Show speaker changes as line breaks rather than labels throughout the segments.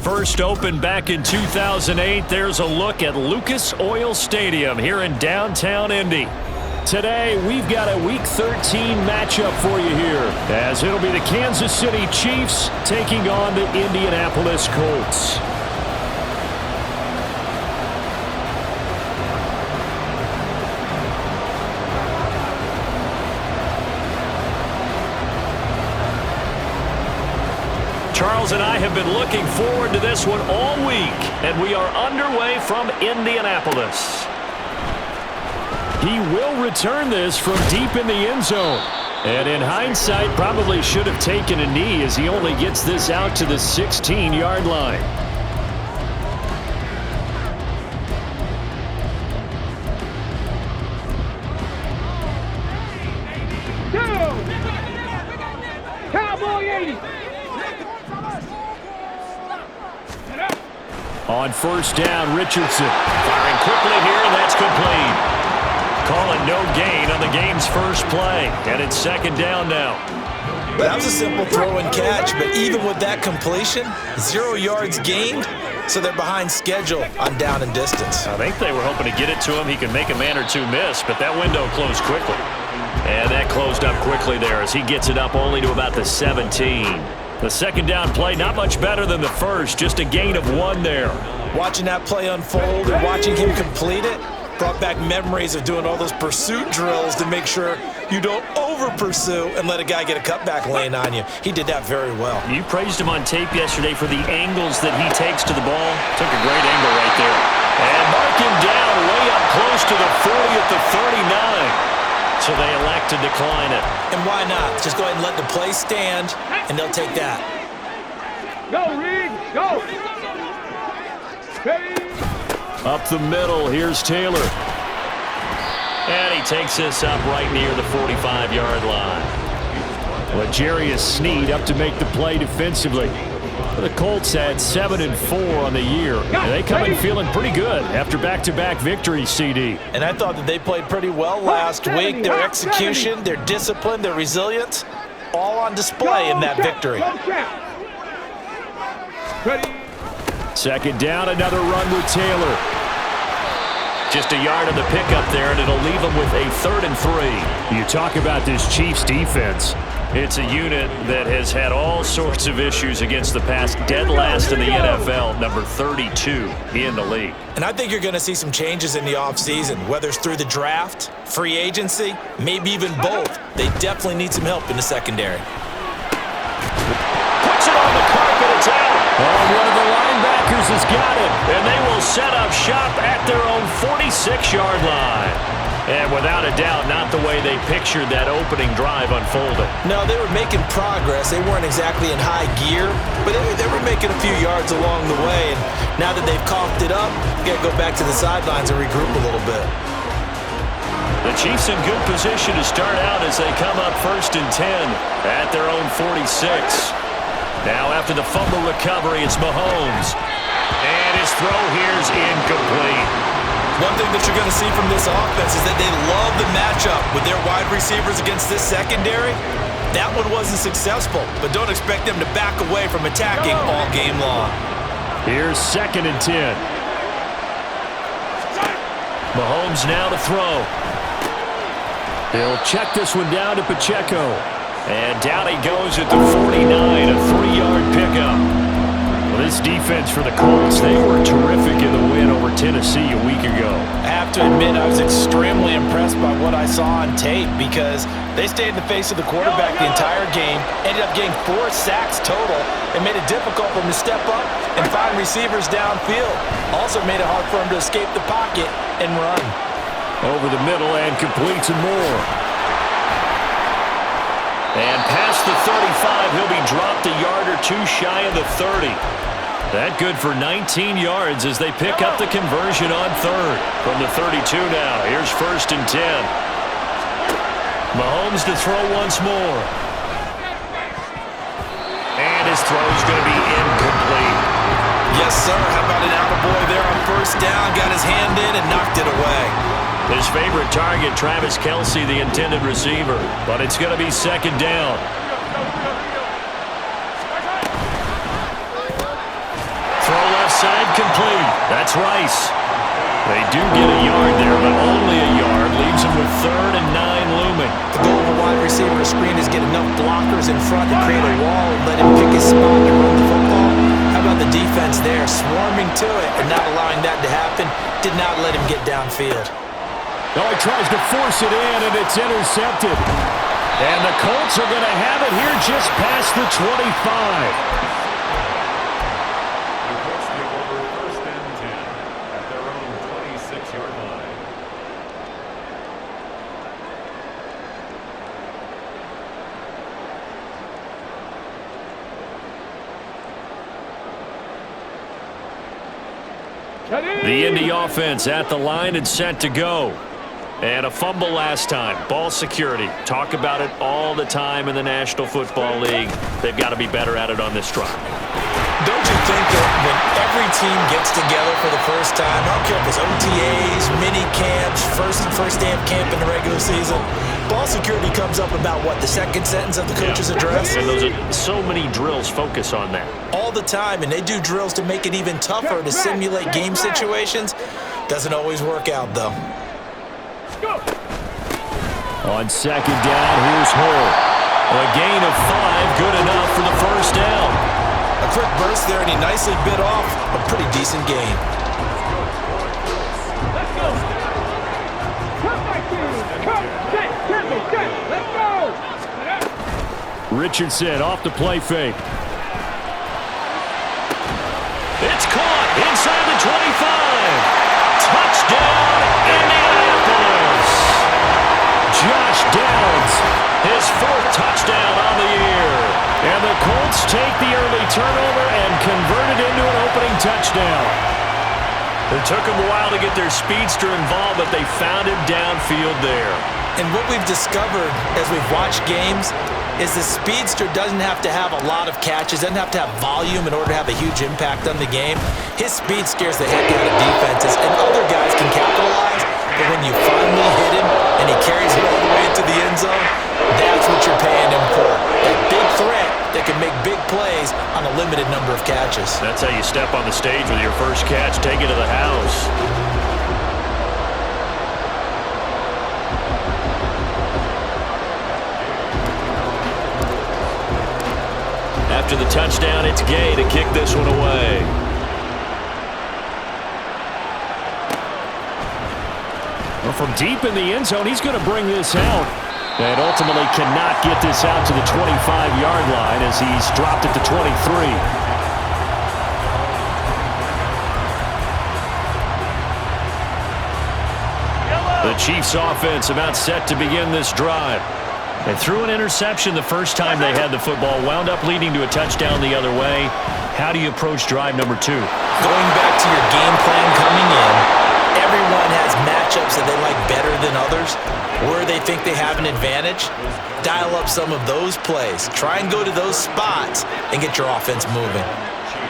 First opened back in 2008, there's a look at Lucas Oil Stadium here in downtown Indy. Today, we've got a Week 13 matchup for you here, as it'll be the Kansas City Chiefs taking on the Indianapolis Colts. Charles and I have been looking forward to this one all week, and we are underway from Indianapolis. He will return this from deep in the end zone. And in hindsight, probably should have taken a knee as he only gets this out to the 16-yard line.
Cowboy 80.
On first down, Richardson firing quickly here, and that's complete. Call it no gain on the game's first play, and it's second down now.
That was a simple throw and catch, but even with that completion, 0 yards gained, so they're behind schedule on down and distance.
I think they were hoping to get it to him. He could make a man or two miss, but that window closed quickly. And that closed up quickly there as he gets it up only to about the 17. The second down play, not much better than the first, just a gain of 1 there.
Watching that play unfold and watching him complete it brought back memories of doing all those pursuit drills to make sure you don't over-pursue and let a guy get a cutback lane on you. He did that very well.
You praised him on tape yesterday for the angles that he takes to the ball. Took a great angle right there. And mark him down way up close to the 40 at the 39. So they elect to decline it.
And why not? Just go ahead and let the play stand, and they'll take that.
Go, Reed, go. Ready.
Up the middle, here's Taylor. And he takes this up right near the 45-yard line. L'Jarius Sneed up to make the play defensively. The Colts had 7-4 on the year, and they come in feeling pretty good after back-to-back victories, CD.
And I thought that they played pretty well last week. Their execution, their discipline, their resilience, all on display in that victory.
Second down, another run with Taylor. Just a yard on the pickup there, and it'll leave them with a 3rd and 3. You talk about this Chiefs defense. It's a unit that has had all sorts of issues against the pass. Dead last in the NFL, number 32 in the league.
And I think you're going to see some changes in the offseason, whether it's through the draft, free agency, maybe even both. They definitely need some help in the secondary.
Puts it on the carpet, it's out. Oh, one of the linebackers has got it, and they will set up shop at their own 46-yard line. And without a doubt, not the way they pictured that opening drive unfolded.
No, they were making progress. They weren't exactly in high gear, but they were making a few yards along the way. And now that they've coughed it up, you got to go back to the sidelines and regroup a little bit.
The Chiefs in good position to start out as they come up 1st and 10 at their own 46. Now after the fumble recovery, it's Mahomes. And his throw here's incomplete.
One thing that you're going to see from this offense is that they love the matchup with their wide receivers against this secondary. That one wasn't successful, but don't expect them to back away from attacking all game long.
Here's 2nd and 10. Mahomes now to throw. He'll check this one down to Pacheco. And down he goes at the 49, a 3-yard pickup. Well, this defense for the Colts, they were terrific in the win over Tennessee a week ago.
I have to admit, I was extremely impressed by what I saw on tape because they stayed in the face of the quarterback the entire game, ended up getting 4 sacks total, and made it difficult for him to step up and find receivers downfield. Also made it hard for him to escape the pocket and run.
Over the middle and completes and more. And past the 35, he'll be dropped a yard or two shy of the 30. That good for 19 yards as they pick up the conversion on 3rd. From the 32 now, here's 1st and 10. Mahomes to throw once more. And his throw's going to be incomplete.
Yes, sir. How about an attaboy there on 1st down? Got his hand in and knocked it away.
His favorite target, Travis Kelce, the intended receiver. But it's going to be 2nd down. incomplete. That's Rice. They do get a yard there, but only a yard. Leaves them with 3rd and 9 looming.
The goal of a wide receiver screen is get enough blockers in front to create a wall and let him pick his spot to run the football. How about the defense there, swarming to it and not allowing that to happen? Did not let him get downfield.
Oh, he tries to force it in, and it's intercepted. And the Colts are going to have it here just past the 25. The Indy offense at the line and set to go. And a fumble last time. Ball security. Talk about it all the time in the National Football League. They've got to be better at it on this drive.
Don't you think that when every team gets together for the first time, I don't care if it's OTAs, mini camps, first day of camp in the regular season, ball security comes up about what, the second sentence of the coach's address?
And those are so many drills focus on that.
All the time, and they do drills to make it even tougher to simulate game situations. Doesn't always work out, though.
On 2nd down, here's Hull. A gain of 5, good enough for the first down.
A quick burst there, and he nicely bit off a pretty decent gain.
Let's go. Come back here. Come. Set. Let's go.
Richardson off the play fake. It's caught inside the 25. Touchdown, Indianapolis. Josh Downs, his 4th touchdown on the year. And the Colts take the early turnover and convert it into an opening touchdown. It took them a while to get their speedster involved, but they found him downfield there.
And what we've discovered as we've watched games is the speedster doesn't have to have a lot of catches, doesn't have to have volume in order to have a huge impact on the game. His speed scares the heck out of defenses, and other guys can capitalize, but when you finally hit him and he carries it all the way into the end zone, that's what you're paying him for. That big threat that can make big plays on a limited number of catches.
That's how you step on the stage with your first catch, take it to the house. After the touchdown, it's Gay to kick this one away. Well, from deep in the end zone, he's going to bring this out. And ultimately cannot get this out to the 25-yard line as he's dropped it to 23. The Chiefs offense about set to begin this drive. They threw an interception the first time they had the football, wound up leading to a touchdown the other way. How do you approach drive number 2?
Going back to your game plan coming in, everyone has matchups that they like better than others, where they think they have an advantage. Dial up some of those plays. Try and go to those spots and get your offense moving.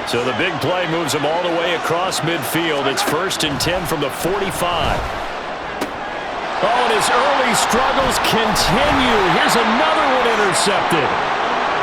So the big play moves them all the way across midfield. It's 1st and 10 from the 45. Oh, and his early struggles continue. Here's another one intercepted.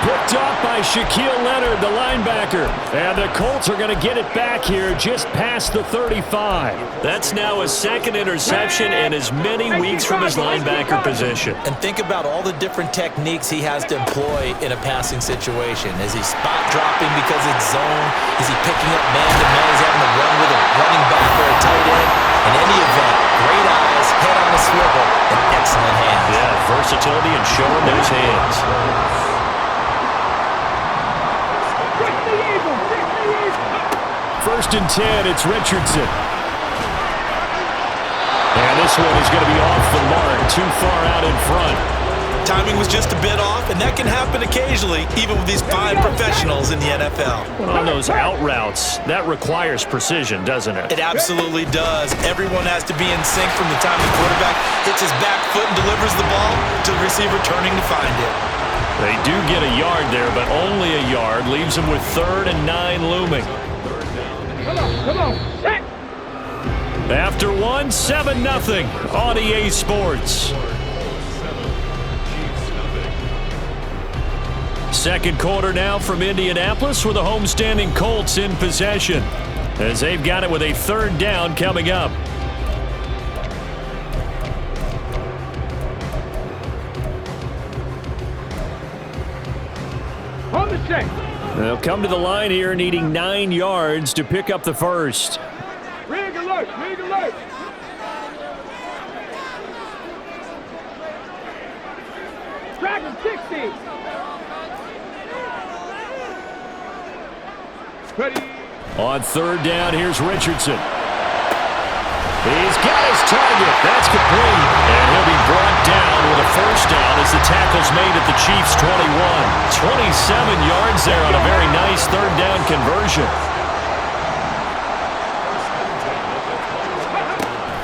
Picked off by Shaquille Leonard, the linebacker. And the Colts are going to get it back here just past the 35. That's now his 2nd interception in as many weeks from his linebacker position.
And think about all the different techniques he has to employ in a passing situation. Is he spot dropping because it's zone? Is he picking up man-to-man? Is he having to run with a running back or a tight end? In any event, great eyes, head on a swivel, and excellent hands.
Yeah, versatility and showing those hands. First and 10, it's Richardson. And this one is going to be off the mark, too far out in front.
Timing was just a bit off, and that can happen occasionally, even with these fine professionals in the NFL.
On those out routes, that requires precision, doesn't it?
It absolutely does. Everyone has to be in sync from the time the quarterback hits his back foot and delivers the ball to the receiver turning to find it.
They do get a yard there, but only a yard. Leaves them with 3rd and 9 looming.
Come on. Set.
After 1, 7-0 on EA Sports. Second quarter now from Indianapolis with the homestanding Colts in possession. as they've got it with a third down coming up.
On the check.
They'll come to the line here needing 9 yards to pick up the first.
Rig alert, rig alert. Dragon 60. Ready.
On third down, here's Richardson. He's got his target. That's complete. And he'll be brought down with a first down as the tackle's made at the Chiefs' 21. 27 yards there on a very nice third down conversion.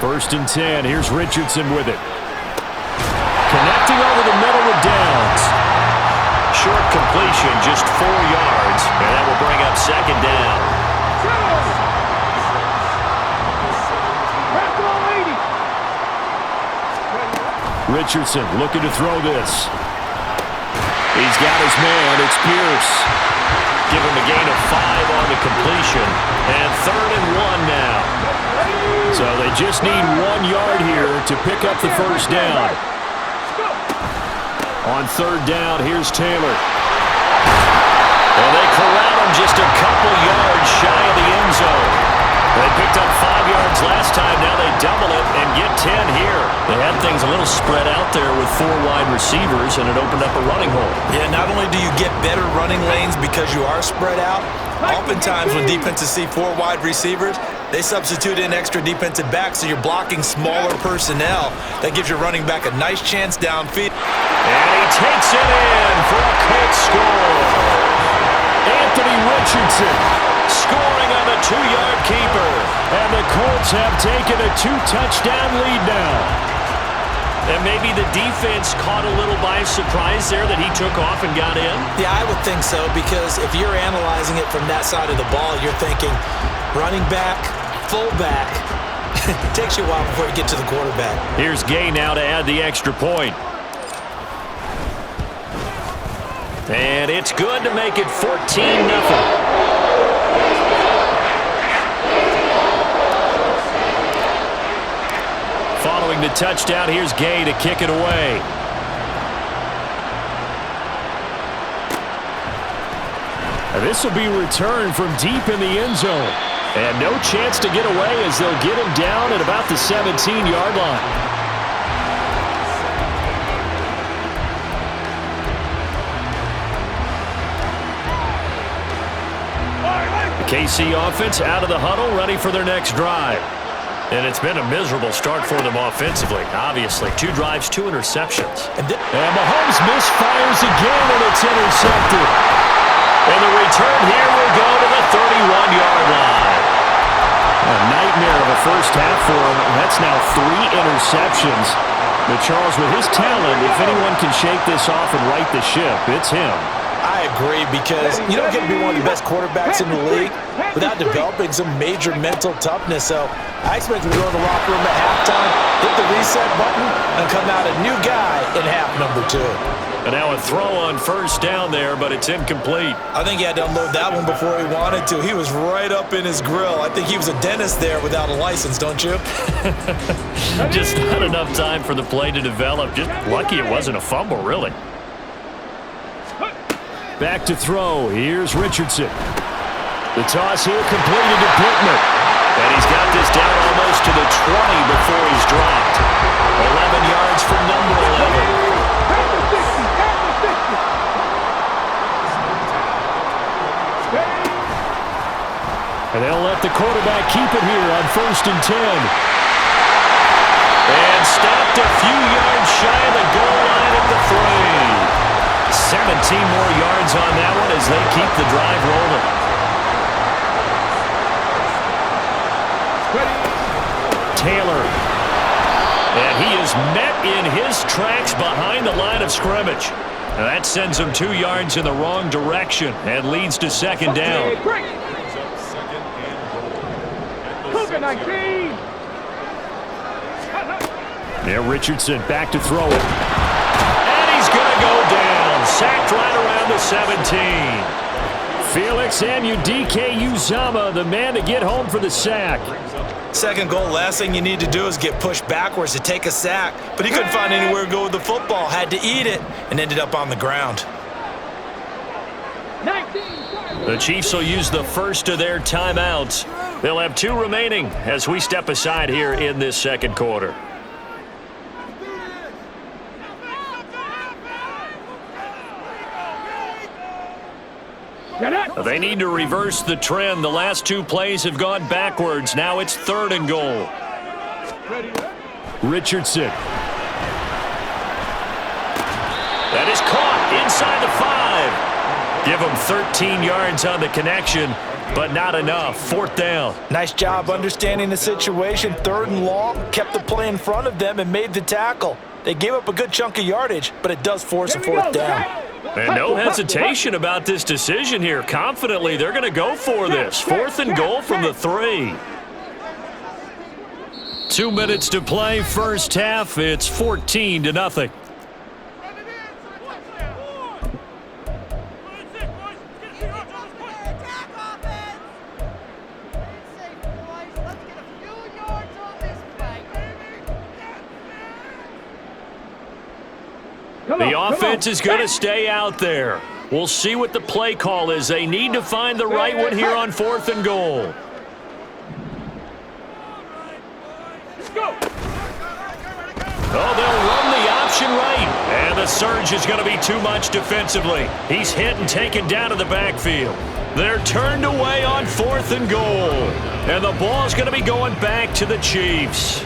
First and 10. Here's Richardson with it. Connecting over the middle with Downs. Short completion, just 4 yards. And that will bring up second down. Richardson looking to throw this. He's got his man. It's Pierce. Give him a gain of 5 on the completion. And 3rd and 1 now. So they just need 1 yard here to pick up the first down. On third down, here's Taylor. And they corral him just a couple yards shy of the end zone. They picked up 5 yards last time. Now they double it and get 10 here. They had things a little spread out there with 4 wide receivers, and it opened up a running hole.
Yeah, not only do you get better running lanes because you are spread out, oftentimes when defenses see 4 wide receivers, they substitute in extra defensive backs, so you're blocking smaller personnel. That gives your running back a nice chance downfield.
And he takes it in for a Colts score. Anthony Richardson scoring on the 2-yard keeper. And the Colts have taken a 2-touchdown lead now. And maybe the defense caught a little by surprise there that he took off and got in?
Yeah, I would think so, because if you're analyzing it from that side of the ball, you're thinking running back, fullback. It takes you a while before you get to the quarterback.
Here's Gay now to add the extra point. And it's good to make it 14-0. Following the touchdown, here's Gay to kick it away. And this will be returned from deep in the end zone. And no chance to get away as they'll get him down at about the 17-yard line. KC offense out of the huddle, ready for their next drive. And it's been a miserable start for them offensively, obviously. 2 drives, 2 interceptions. And Mahomes misfires again, and it's intercepted. And the return here will go to the 31-yard line. A nightmare of a first half for him. That's now 3 interceptions. But Charles, with his talent, if anyone can shake this off and right the ship, it's him.
I agree, because you don't get to be one of the best quarterbacks in the league without developing some major mental toughness. So I expect him to go in the locker room at halftime, hit the reset button, and come out a new guy in half number 2.
And now a throw on first down there, but it's incomplete.
I think he had to unload that one before he wanted to. He was right up in his grill. I think he was a dentist there without a license, don't you?
Just not enough time for the play to develop. Just lucky it wasn't a fumble, really. Back to throw. Here's Richardson. The toss here completed to Pittman. And he's got this down almost to the 20 before he's dropped. 11 yards for number 11. And they'll let the quarterback keep it here on 1st and 10. And stopped a few yards shy of the goal line at the 3. 17 more yards on that one as they keep the drive rolling. Taylor. And he is met in his tracks behind the line of scrimmage. And that sends him 2 yards in the wrong direction and leads to second down. There, Richardson back to throw it. And he's going to go down. Sacked right around the 17. Felix Anudike-Uzomah, the man to get home for the sack.
Second goal, last thing you need to do is get pushed backwards to take a sack. But he couldn't find anywhere to go with the football, had to eat it, and ended up on the ground.
The Chiefs will use the first of their timeouts. They'll have 2 remaining as we step aside here in this second quarter. They need to reverse the trend. The last 2 plays have gone backwards. Now it's 3rd and goal. Richardson. That is caught inside the 5. Give them 13 yards on the connection, but not enough. 4th down.
Nice job understanding the situation. 3rd and long, kept the play in front of them and made the tackle. They gave up a good chunk of yardage, but it does force a 4th down.
And no hesitation about this decision here. Confidently, they're going to go for this. 4th and goal from the 3. 2 minutes to play, first half. It's 14-0. The offense is going to stay out there. We'll see what the play call is. They need to find the right one here on 4th and goal. Oh, they'll run the option right. And the surge is going to be too much defensively. He's hit and taken down to the backfield. They're turned away on 4th and goal. And the ball is going to be going back to the Chiefs.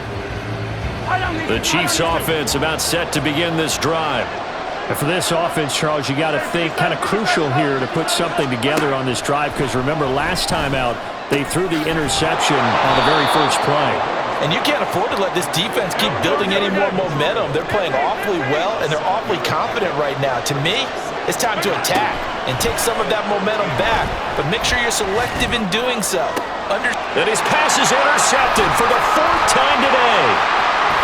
The Chiefs offense about set to begin this drive.
And for this offense, Charles, you got to think kind of crucial here to put something together on this drive, because remember last time out they threw the interception on the very first play.
And you can't afford to let this defense keep building any more momentum. They're playing awfully well, and they're awfully confident right now. To me, it's time to attack and take some of that momentum back, but make sure you're selective in doing so.
And his pass is intercepted for the 4th time today.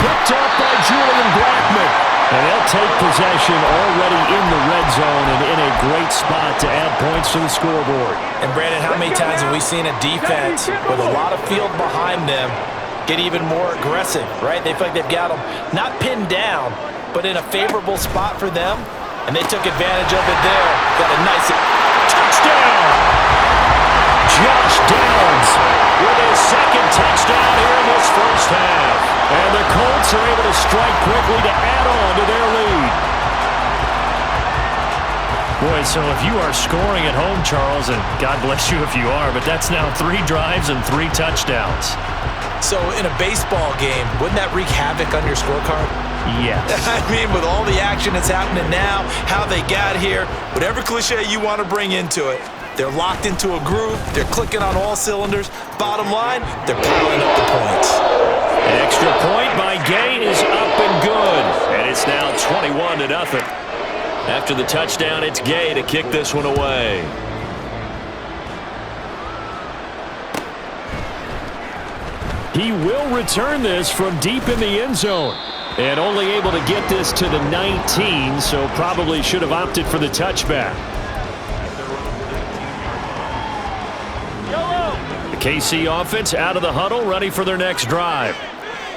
Picked up by Julian Blackman.
And they'll take possession already in the red zone and in a great spot to add points to the scoreboard.
And Brandon, how many times have we seen a defense with a lot of field behind them get even more aggressive, right? They feel like they've got them not pinned down, but in a favorable spot for them, and they took advantage of it there. Got a nice
touchdown. Josh Downs with his 2nd touchdown here in this first half. And the Colts are able to strike quickly to add on to their lead.
Boy, so if you are scoring at home, Charles, and God bless you if you are, but that's now 3 drives and 3 touchdowns.
So in a baseball game, wouldn't that wreak havoc on your scorecard?
Yes.
I mean, with all the action that's happening now, how they got here, whatever cliche you want to bring into it, they're locked into a groove, they're clicking on all cylinders. Bottom line, they're piling up the points.
An extra point by Gay is up and good. And it's now 21-0. After the touchdown, it's Gay to kick this one away.
He will return this from deep in the end zone.
And only able to get this to the 19, so probably should have opted for the touchback. The KC offense out of the huddle, ready for their next drive.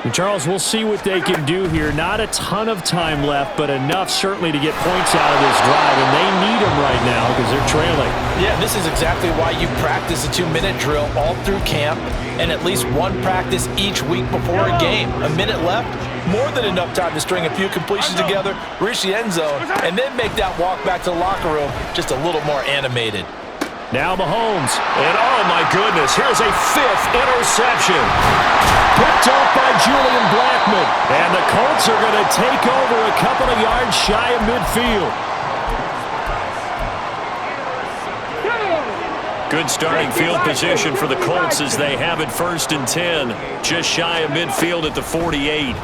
And Charles, we'll see what they can do here. Not a ton of time left, but enough certainly to get points out of this drive, and they need them right now because they're trailing.
Yeah, this is exactly why you practice a 2-minute drill all through camp and at least one practice each week before a game. A minute left, more than enough time to string a few completions together, reach the end zone, and then make that walk back to the locker room just a little more animated.
Now Mahomes, and oh my goodness, here's a 5th interception. Picked off by Julian Blackman. And the Colts are going to take over a couple of yards shy of midfield. Good starting field position for the Colts as they have it 1st and 10. Just shy of midfield at the 48.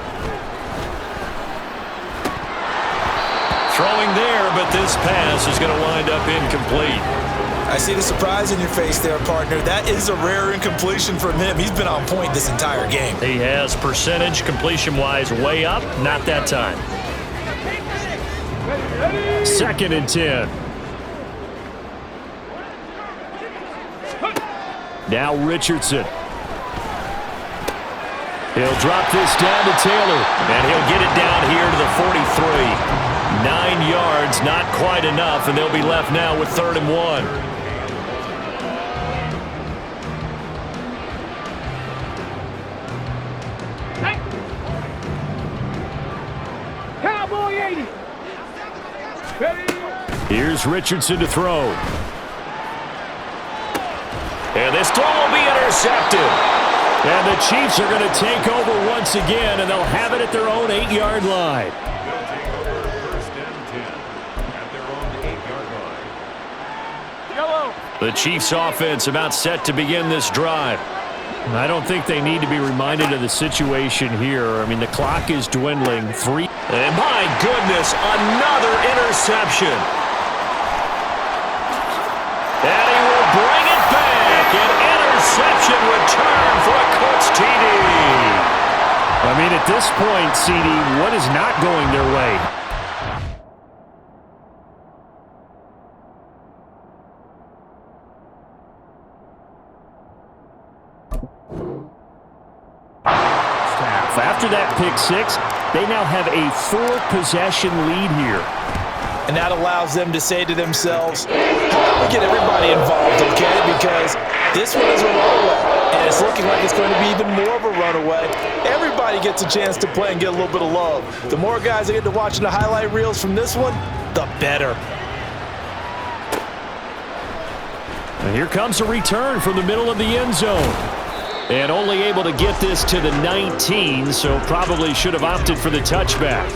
Throwing there, but this pass is going to wind up incomplete.
I see the surprise in your face there, partner. That is a rare incompletion from him. He's been on point this entire game.
He has percentage, completion-wise, way up. Not that time.
2nd and 10. Now Richardson. He'll drop this down to Taylor, and he'll get it down here to the 43. 9 yards, not quite enough, and they'll be left now with 3rd and 1.
Cowboy 80.
Here's Richardson to throw.
And this throw will be intercepted.
And the Chiefs are going to take over once again, and they'll have it at their own 8-yard line. The Chiefs offense about set to begin this drive. I don't think they need to be reminded of the situation here. I mean, the clock is dwindling.
And my goodness, another interception. And he will bring it back. An interception return for a Colts TD.
I mean, at this point, CD, what is not going their way? After that pick six, they now have a 4-possession lead here.
And that allows them to say to themselves, how do we get everybody involved, okay? Because this one is a runaway, and it's looking like it's going to be even more of a runaway. Everybody gets a chance to play and get a little bit of love. The more guys that get to watching the highlight reels from this one, the better.
And here comes a return from the middle of the end zone. And only able to get this to the 19, so probably should have opted for the touchback.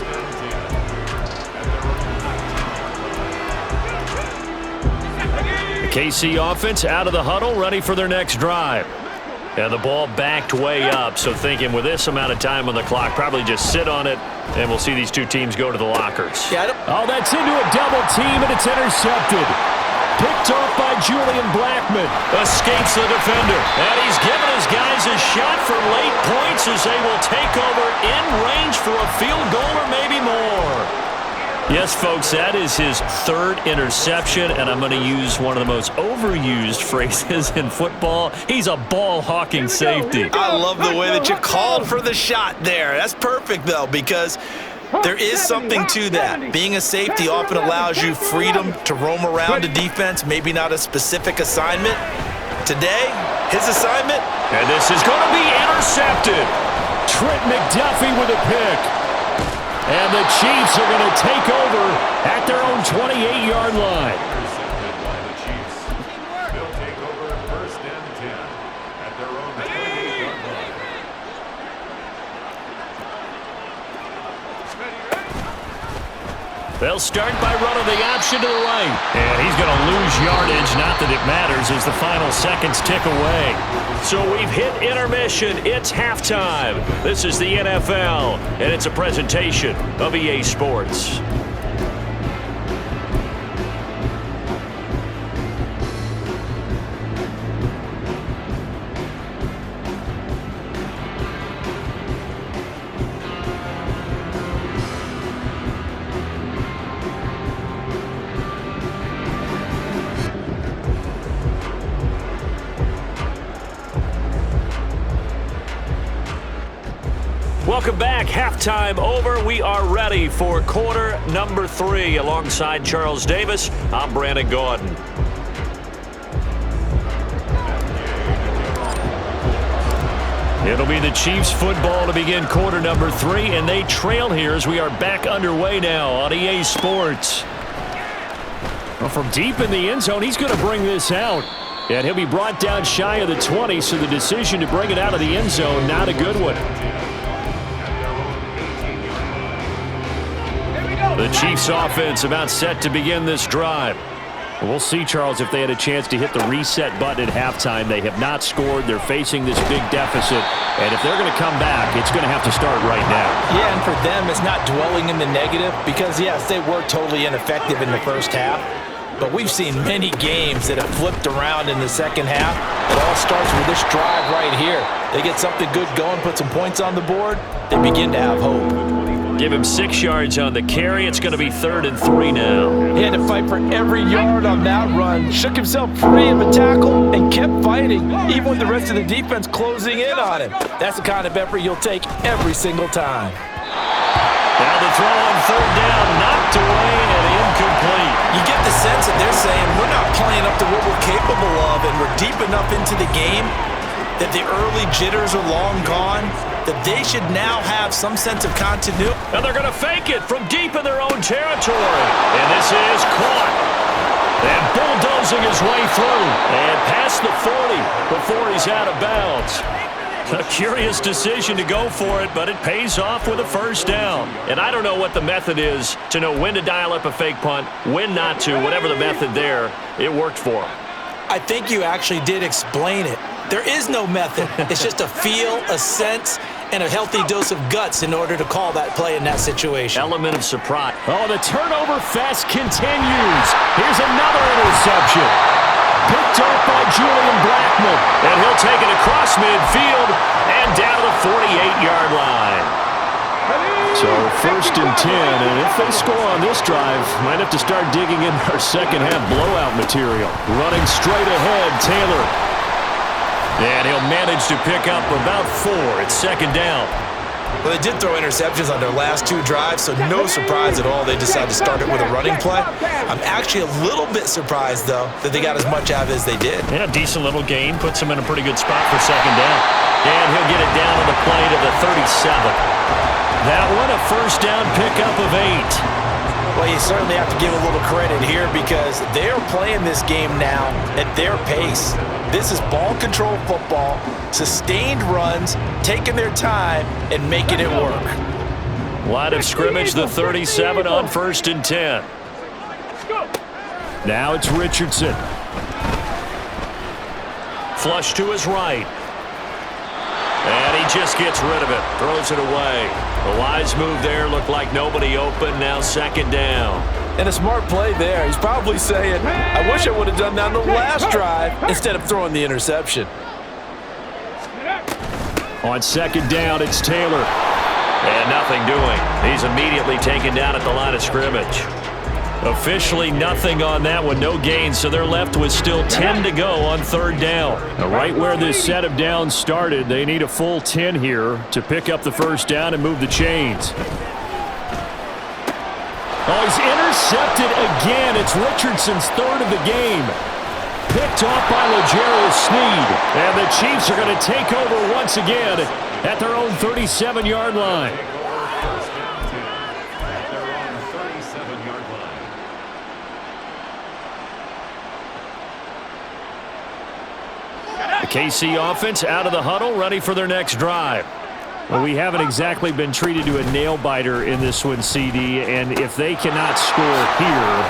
The KC offense out of the huddle, ready for their next drive. And the ball backed way up, so thinking with this amount of time on the clock, probably just sit on it, and we'll see these two teams go to the lockers. Oh, that's into a double team, and it's intercepted. Picked off by Julian Blackman.
Escapes the defender. And he's given his guys a shot for late points as they will take over in range for a field goal or maybe more. Yes, folks, that is his 3rd interception, and I'm going to use one of the most overused phrases in football. He's a ball-hawking safety.
I love the way that you called for the shot there. That's perfect, though, because there is something to that. Being a safety often allows you freedom to roam around a defense, maybe not a specific assignment. Today, his assignment,
and this is going to be intercepted.
Trent McDuffie with a pick. And the Chiefs are going to take over at their own 28-yard line. They'll start by running the option to the right. And he's going to lose yardage. Not that it matters as the final seconds tick away.
So we've hit intermission. It's halftime. This is the NFL, and it's a presentation of EA Sports. Welcome back. Halftime over. We are ready for quarter number 3. Alongside Charles Davis, I'm Brandon Gordon.
It'll be the Chiefs football to begin quarter number 3, and they trail here as we are back underway now on EA Sports. Well, from deep in the end zone, he's going to bring this out. And he'll be brought down shy of the 20, so the decision to bring it out of the end zone, not a good one. The Chiefs offense about set to begin this drive. We'll see, Charles, if they had a chance to hit the reset button at halftime. They have not scored. They're facing this big deficit. And if they're going to come back, it's going to have to start right now.
Yeah, and for them, it's not dwelling in the negative because, yes, they were totally ineffective in the first half. But we've seen many games that have flipped around in the second half. It all starts with this drive right here. They get something good going, put some points on the board, they begin to have hope.
Give him 6 yards on the carry. It's going to be 3rd and 3 now.
He had to fight for every yard on that run. Shook himself free of a tackle and kept fighting, even with the rest of the defense closing in on him. That's the kind of effort you'll take every single time.
Now the throw on 3rd down, knocked away and incomplete.
You get the sense that they're saying we're not playing up to what we're capable of, and we're deep enough into the game that the early jitters are long gone, that they should now have some sense of continuity.
And they're going to fake it from deep in their own territory. And this is caught. And bulldozing his way through. And past the 40 before he's out of bounds. A curious decision to go for it, but it pays off with a 1st down. And I don't know what the method is to know when to dial up a fake punt, when not to, whatever the method there, it worked for him.
I think you actually did explain it. There is no method. It's just a feel, a sense, and a healthy dose of guts in order to call that play in that situation.
Element of surprise.
Oh, the turnover fest continues. Here's another interception. Picked up by Julian Blackman.
And he'll take it across midfield and down to the 48-yard line.
So 1st and 10, and if they score on this drive, might have to start digging in our second-half blowout material. Running straight ahead, Taylor.
And he'll manage to pick up about 4. It's 2nd down.
Well, they did throw interceptions on their last 2 drives, so no surprise at all they decided to start it with a running play. I'm actually a little bit surprised, though, that they got as much out of it as they did.
Yeah, decent little gain. Puts him in a pretty good spot for 2nd down. And he'll get it down on the play to the 37. That one, a 1st down pickup of 8.
Well, you certainly have to give a little credit here because they're playing this game now at their pace. This is ball control football, sustained runs, taking their time, and making it work.
Line of scrimmage, the 37 on 1st and 10.
Now it's Richardson.
Flush to his right. And he just gets rid of it, throws it away. The wise move there, looked like nobody open, now 2nd down.
And a smart play there. He's probably saying, I wish I would have done that on the last drive instead of throwing the interception.
On 2nd down, it's Taylor.
And nothing doing. He's immediately taken down at the line of scrimmage. Officially nothing on that one, no gain, so they're left with still 10 to go on 3rd down.
Now, right where this set of downs started, they need a full 10 here to pick up the 1st down and move the chains. Oh, he's intercepted again. It's Richardson's 3rd of the game. Picked off by L'Jarius Sneed. And the Chiefs are going to take over once again at their own 37-yard line.
The KC offense out of the huddle, ready for their next drive.
Well, we haven't exactly been treated to a nail-biter in this one, CD, and if they cannot score here,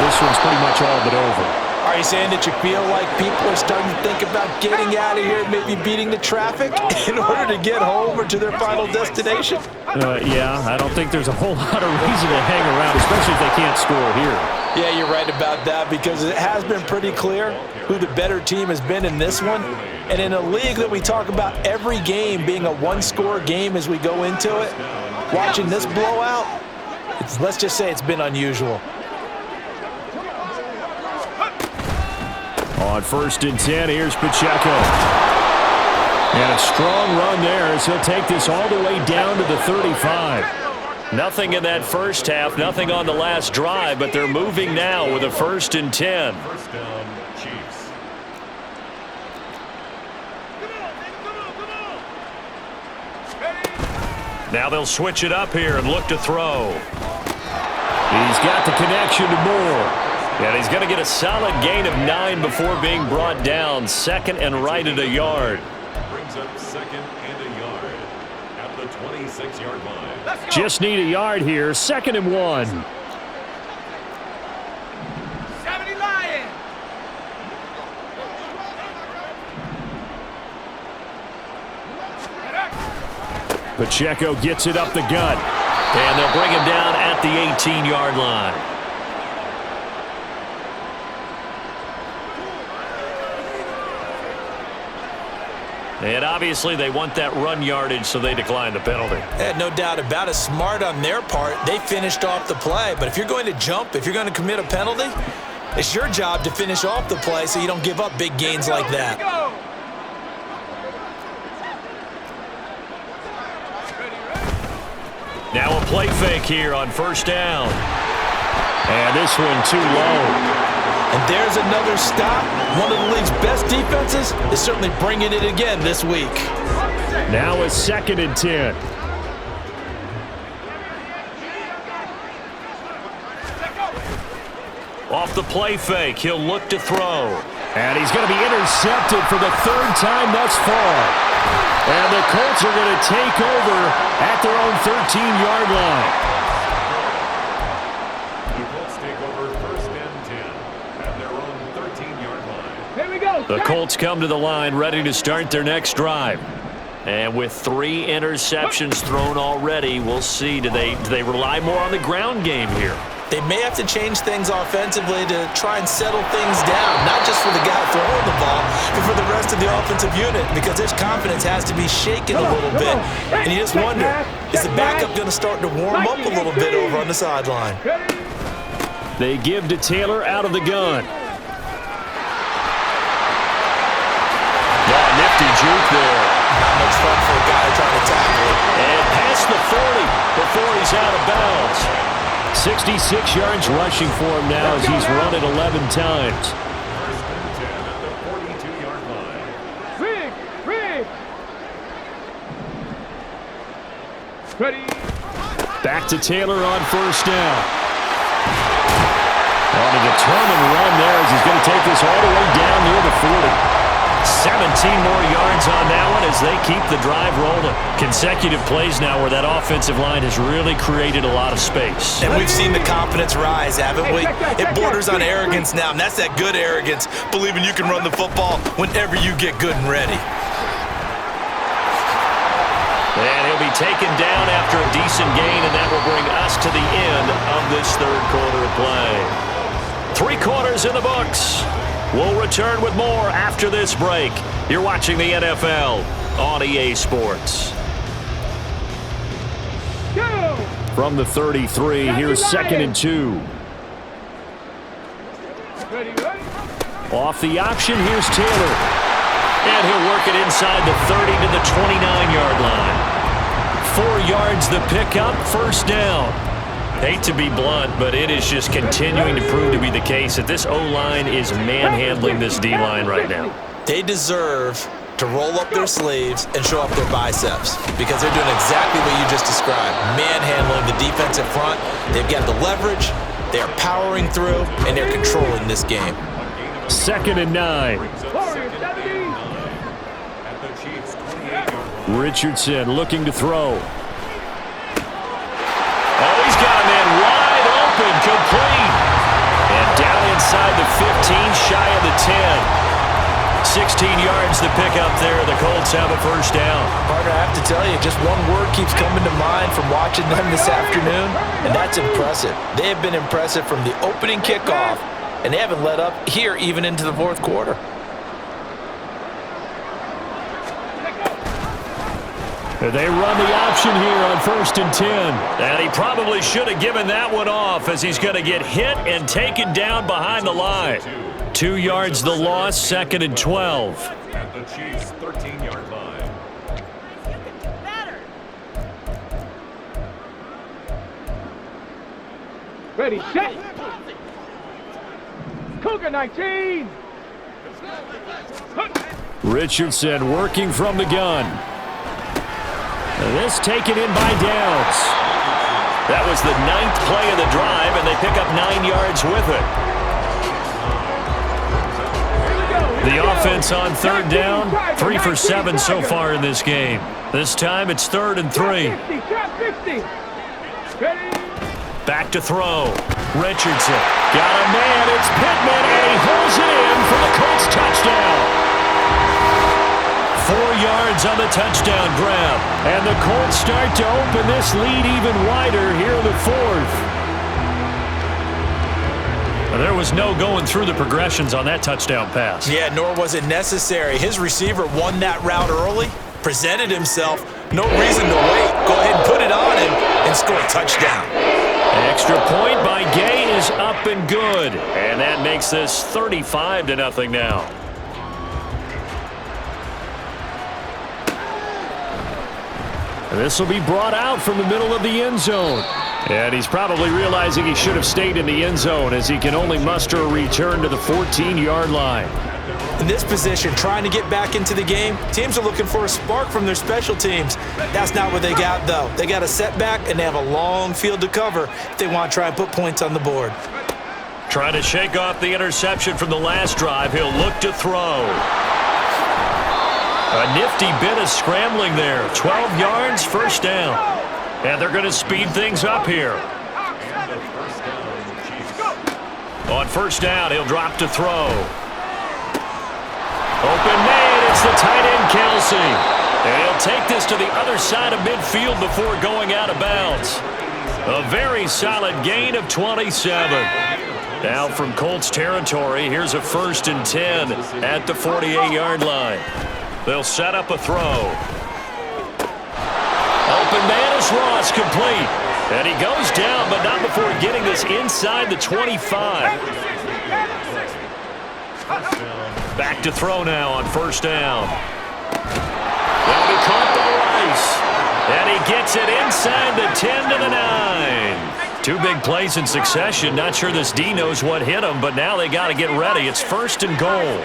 this one's pretty much all but over.
Are you saying that you feel like people are starting to think about getting out of here, maybe beating the traffic in order to get home or to their final destination?
Yeah, I don't think there's a whole lot of reason to hang around, especially if they can't score here.
Yeah, you're right about that because it has been pretty clear who the better team has been in this one. And in a league that we talk about every game being a one-score game as we go into it, watching this blowout, let's just say it's been unusual.
On 1st and 10, here's Pacheco. And a strong run there as he'll take this all the way down to the 35.
Nothing in that first half, nothing on the last drive, but they're moving now with a 1st and 10.
First down, Chiefs.
Now they'll switch it up here and look to throw.
He's got the connection to Moore.
And he's going to get a solid gain of 9 before being brought down. 2nd and right at a yard.
Brings up 2nd and a yard at the 26-yard line.
Just need a yard here. 2nd and 1.
70 Lions.
Pacheco gets it up the gut.
And they'll bring him down at the 18-yard line. And obviously they want that run yardage, so they decline the penalty.
No doubt about it. Smart on their part. They finished off the play. But if you're going to jump, if you're going to commit a penalty, it's your job to finish off the play so you don't give up big gains like that.
Now a play fake here on first down. And this one too low.
And there's another stop. One of the league's best defenses is certainly bringing it again this week.
Now a 2nd and 10.
Off the play fake, he'll look to throw.
And he's going to be intercepted for the 3rd time thus far. And the Colts are going to take over at their own 13-yard line.
The Colts take over 1st and 10 at their own 13-yard line.
Here we go.
The Colts come to the line ready to start their next drive. And with 3 interceptions thrown already, we'll see. Do they rely more on the ground game here?
They may have to change things offensively to try and settle things down, not just for the guy throwing the ball, but for the rest of the offensive unit, because their confidence has to be shaken a little bit. And you just wonder, is the backup going to start to warm up a little bit over on the sideline?
They give to Taylor out of the gun.
Nifty juke there.
Not much fun for a guy trying to tackle it.
And past the 40 before he's out of bounds.
66 yards rushing for him now as he's run it 11 times.
1st and 10 at the 42-yard line.
Rig. Ready.
Back to Taylor on first down. On a determined run there as he's going to take this all the way down near the 40.
17 more yards on that one as they keep the drive rolling. Consecutive plays now where that offensive line has really created a lot of space.
And we've seen the confidence rise, haven't we? It borders on arrogance now, and that's that good arrogance, believing you can run the football whenever you get good and ready.
And he'll be taken down after a decent gain, and that will bring us to the end of this 3rd quarter of play. 3 quarters in the books. We'll return with more after this break. You're watching the NFL on EA Sports.
Go.
From the 33, here's 2nd and 2.
Ready.
Off the option, here's Taylor.
And he'll work it inside the 30 to the 29-yard line. 4 yards the pickup, first down. Hate to be blunt, but it is just continuing to prove to be the case that this O-line is manhandling this D-line right now.
They deserve to roll up their sleeves and show up their biceps because they're doing exactly what you just described, manhandling the defensive front. They've got the leverage, they're powering through, and they're controlling this game.
2nd and 9.
At the Chiefs' 28-yard line.
Richardson looking to throw.
Oh, he's got a man wide open, complete. And down inside the 15, shy of the 10. 16 yards to pick up there. The Colts have a first down.
Partner, I have to tell you, just one word keeps coming to mind from watching them this afternoon, and that's impressive. They have been impressive from the opening kickoff, and they haven't let up here even into the 4th quarter.
They run the option here on 1st and 10.
And he probably should have given that one off as he's going to get hit and taken down behind the line.
2 yards the loss, 2nd and 12.
At the Chiefs' 13-yard line.
Ready, set. Cougar 19.
Richardson working from the gun. This taken in by Downs.
That was the 9th play of the drive, and they pick up 9 yards with it. The offense on 3rd down, 3 for 7 so far in this game. This time it's 3rd and 3. Back to throw. Richardson got a man. It's Pittman, and he holds it in for the Colts touchdown. 4 yards on the touchdown grab.
And the Colts start to open this lead even wider here in the 4th.
There was no going through the progressions on that touchdown pass.
Yeah, nor was it necessary. His receiver won that route early, presented himself. No reason to wait. Go ahead and put it on him and score a touchdown.
Extra point by Gay is up and good. And that makes this 35-0 now. This will be brought out from the middle of the end zone. And he's probably realizing he should have stayed in the end zone as he can only muster a return to the 14-yard line.
In this position, trying to get back into the game, teams are looking for a spark from their special teams. That's not what they got, though. They got a setback, and they have a long field to cover if they want to try and put points on the board.
Trying to shake off the interception from the last drive. He'll look to throw. A nifty bit of scrambling there. 12 yards, first down. And they're going to speed things up here. On first down, he'll drop to throw. Open man, it's the tight end, Kelsey. And he'll take this to the other side of midfield before going out of bounds. A very solid gain of 27. Now from Colts territory, here's a 1st and 10 at the 48-yard line. They'll set up a throw. Open man is Ross, complete. And he goes down, but not before getting this inside the 25. Back to throw now on first down. That'll be caught by Rice. And he gets it inside the 10 to the 9. Two big plays in succession. Not sure this D knows what hit him, but now they got to get ready. It's 1st and goal.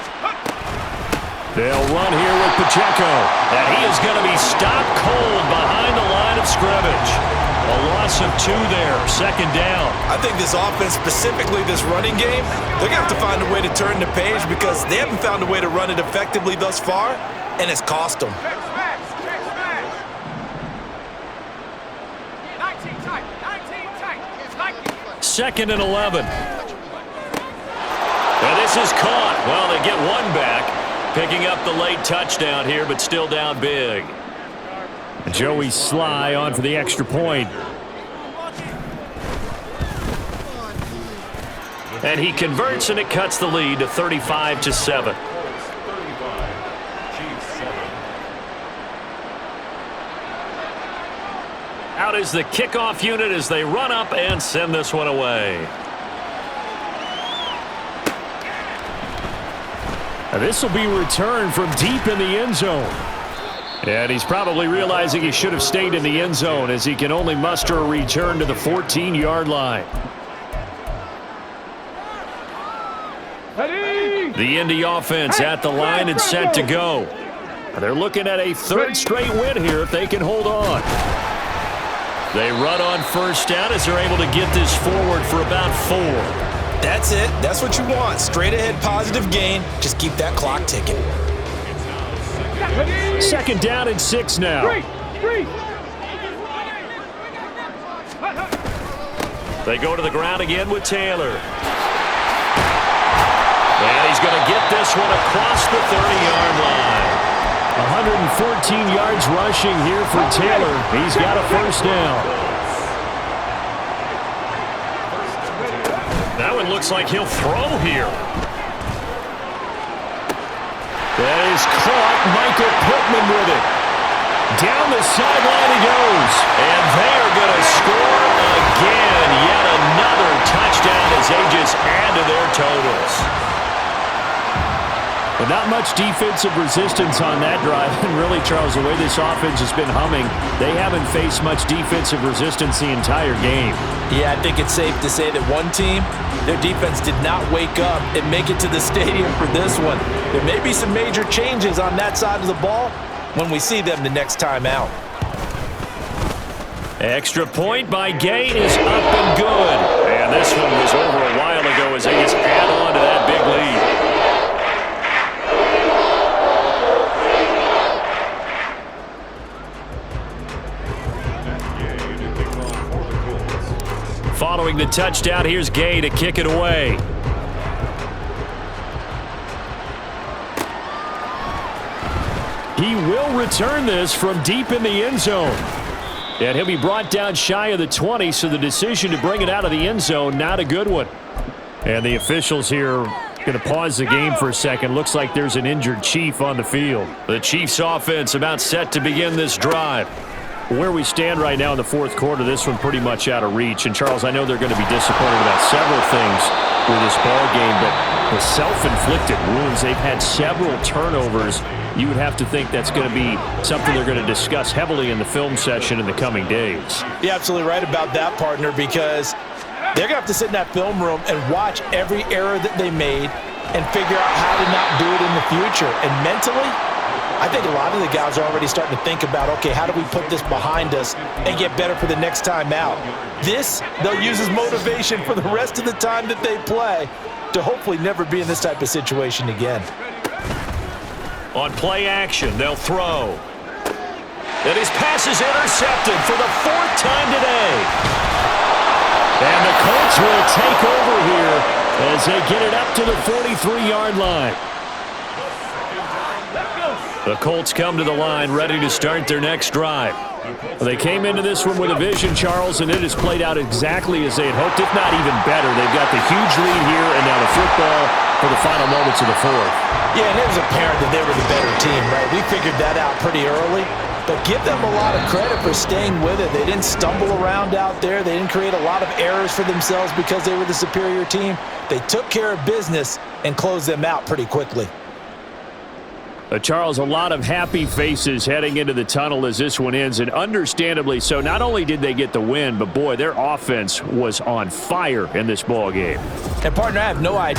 They'll run here with Pacheco. And he is going to be stopped cold behind the line of scrimmage. A loss of 2 there, 2nd down.
I think this offense, specifically this running game, they're going to have to find a way to turn the page because they haven't found a way to run it effectively thus far, and it's cost them.
19 tight.
2nd and 11. And this is caught. Well, they get one back, picking up the late touchdown here, but still down big. Joey Sly on for the extra point. And he converts, and it cuts the lead to 35-7. Out is the kickoff unit as they run up and send this one away. And this will be returned from deep in the end zone. And he's probably realizing he should have stayed in the end zone as he can only muster a return to the 14-yard line. The Indy offense at the line and set to go. They're looking at a 3rd straight win here if they can hold on. They run on first down as they're able to get this forward for about 4.
That's it. That's what you want. Straight ahead positive gain. Just keep that clock ticking.
2nd down and 6 now. They go to the ground again with Taylor. And he's going to get this one across the 30-yard line. 114 yards rushing here for Taylor. He's got a first down. That one looks like he'll throw here. That is caught. Michael Pittman with it. Down the sideline he goes. And they are going to score again. Yet another touchdown as they just add to their totals. But not much defensive resistance on that drive. And really, Charles, the way this offense has been humming, they haven't faced much defensive resistance the entire game.
Yeah, I think it's safe to say that one team, their defense did not wake up and make it to the stadium for this one. There may be some major changes on that side of the ball when we see them the next time out.
Extra point by Gay is up and good. And this one was over a while ago as they just add on to that big lead. Following the touchdown, here's Gay to kick it away. He will return this from deep in the end zone. And he'll be brought down shy of the 20, so the decision to bring it out of the end zone, not a good one.
And the officials here going to pause the game for a second. Looks like there's an injured Chief on the field.
The Chiefs offense about set to begin this drive.
Where we stand right now in the fourth quarter, this one pretty much out of reach. And, Charles, I know they're going to be disappointed about several things with this ball game, but the self-inflicted wounds, they've had several turnovers. You would have to think that's going to be something they're going to discuss heavily in the film session in the coming days.
You're absolutely right about that, partner, because they're going to have to sit in that film room and watch every error that they made and figure out how to not do it in the future. And mentally, I think a lot of the guys are already starting to think about, okay, how do we put this behind us and get better for the next time out? This, they'll use as motivation for the rest of the time that they play to hopefully never be in this type of situation again.
On play action, they'll throw. And his pass is intercepted for the fourth time today.
And the Colts will take over here as they get it up to the 43-yard line.
The Colts come to the line ready to start their next drive.
They came into this one with a vision, Charles, and it has played out exactly as they had hoped, if not even better. They've got the huge lead here, and now the football for the final moments of the fourth.
Yeah, and it was apparent that they were the better team, right? We figured that out pretty early, but give them a lot of credit for staying with it. They didn't stumble around out there. They didn't create a lot of errors for themselves because they were the superior team. They took care of business and closed them out pretty quickly.
Charles, a lot of happy faces heading into the tunnel as this one ends, and understandably so. Not only did they get the win, but, boy, their offense was on fire in this ball game.
And, partner, I have no idea